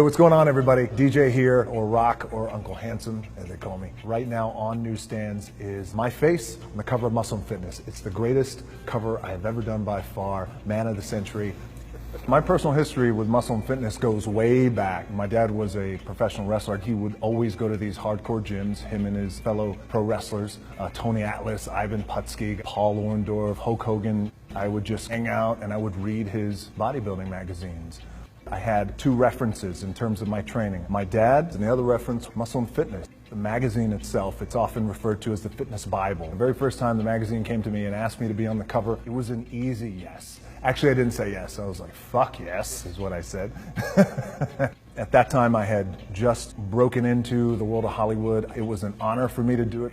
what's going on, everybody? DJ here, or Rock, or Uncle Handsome, as they call me. Right now on newsstands is my face on the cover of Muscle & Fitness. It's the greatest cover I have ever done by far, man of the century. My personal history with Muscle & Fitness goes way back. My dad was a professional wrestler. He would always go to these hardcore gyms, him and his fellow pro wrestlers, Tony Atlas, Ivan Putski, Paul Orndorff, Hulk Hogan. I would just hang out and I would read his bodybuilding magazines. I had two references in terms of my training. My dad, and the other reference, Muscle & Fitness. The magazine itself, it's often referred to as the Fitness Bible. The very first time the magazine came to me and asked me to be on the cover, it was an easy yes. Actually, I didn't say yes. I was like, fuck yes, is what I said. At that time, I had just broken into the world of Hollywood. It was an honor for me to do it.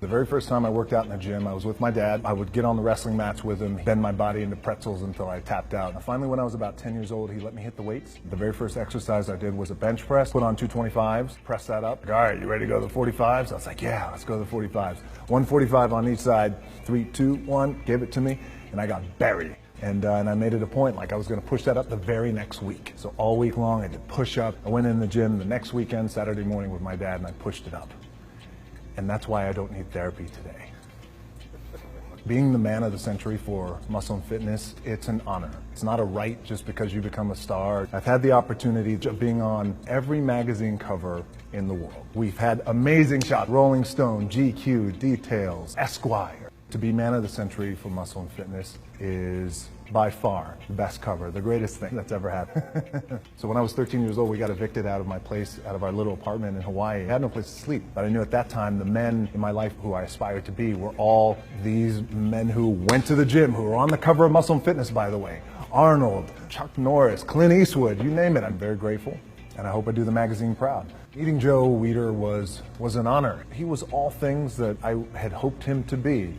The very first time I worked out in the gym, I was with my dad. I would get on the wrestling mats with him, bend my body into pretzels until I tapped out. Finally, when I was about 10 years old, he let me hit the weights. The very first exercise I did was a bench press, put on 225s, press that up. Like, all right, you ready to go to the 45s? I was like, yeah, let's go to the 45s. 145 on each side, 3, 2, 1, gave it to me, and I got buried. And I made it a point, like I was gonna push that up the very next week. So all week long, I did push up. I went in the gym the next weekend, Saturday morning with my dad, and I pushed it up. And that's why I don't need therapy today. Being the man of the century for Muscle & Fitness, it's an honor. It's not a right just because you become a star. I've had the opportunity of being on every magazine cover in the world. We've had amazing shots, Rolling Stone, GQ, Details, Esquire. To be man of the century for Muscle & Fitness is by far the best cover, the greatest thing that's ever happened. So when I was 13 years old, we got evicted out of my place, out of our little apartment in Hawaii. I had no place to sleep, but I knew at that time the men in my life who I aspired to be were all these men who went to the gym, who were on the cover of Muscle & Fitness, by the way. Arnold, Chuck Norris, Clint Eastwood, you name it. I'm very grateful, and I hope I do the magazine proud. Meeting Joe Weider was an honor. He was all things that I had hoped him to be.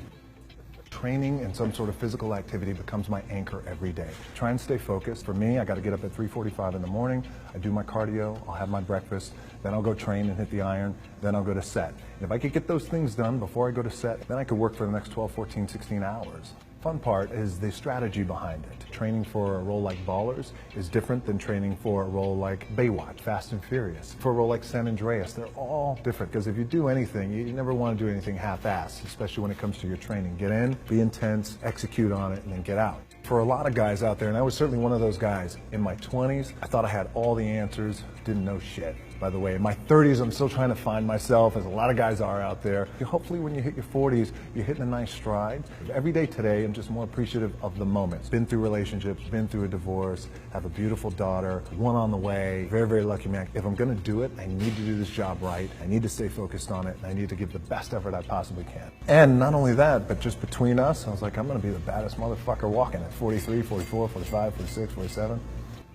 Training and some sort of physical activity becomes my anchor every day. Try and stay focused. For me, I got to get up at 3:45 in the morning. I do my cardio, I'll have my breakfast, then I'll go train and hit the iron, then I'll go to set. And if I could get those things done before I go to set, then I could work for the next 12, 14, 16 hours. Fun part is the strategy behind it. Training for a role like Ballers is different than training for a role like Baywatch, Fast and Furious. For a role like San Andreas, they're all different, because if you do anything, you never want to do anything half-assed, especially when it comes to your training. Get in, be intense, execute on it, and then get out. For a lot of guys out there, and I was certainly one of those guys, in my 20s, I thought I had all the answers, didn't know shit. By the way, in my 30s, I'm still trying to find myself, as a lot of guys are out there. Hopefully when you hit your 40s, you're hitting a nice stride. Every day today, I'm just more appreciative of the moments. Been through relationships, been through a divorce, have a beautiful daughter, one on the way, very, very lucky man. If I'm gonna do it, I need to do this job right. I need to stay focused on it, and I need to give the best effort I possibly can. And not only that, but just between us, I was like, I'm gonna be the baddest motherfucker walking at 43, 44, 45, 46, 47.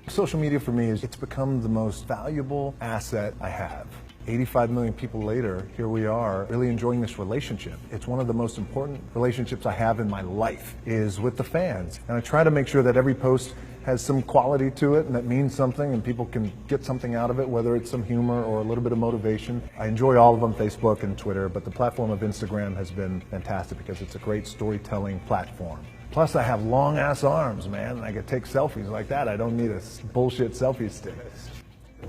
Social media for me it's become the most valuable asset I have. 85 million people later, here we are, really enjoying this relationship. It's one of the most important relationships I have in my life, is with the fans. And I try to make sure that every post has some quality to it and that means something and people can get something out of it, whether it's some humor or a little bit of motivation. I enjoy all of them, Facebook and Twitter, but the platform of Instagram has been fantastic because it's a great storytelling platform. Plus, I have long-ass arms, man, and I can take selfies like that. I don't need a bullshit selfie stick.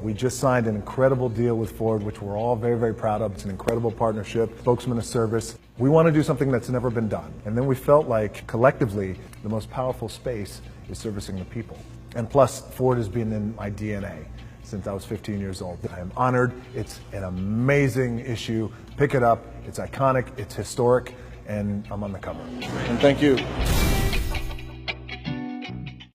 We just signed an incredible deal with Ford, which we're all very, very proud of. It's an incredible partnership, spokesman of service. We want to do something that's never been done. And then we felt like, collectively, the most powerful space is servicing the people. And plus, Ford has been in my DNA since I was 15 years old. I am honored. It's an amazing issue. Pick it up. It's iconic. It's historic. And I'm on the cover. And thank you.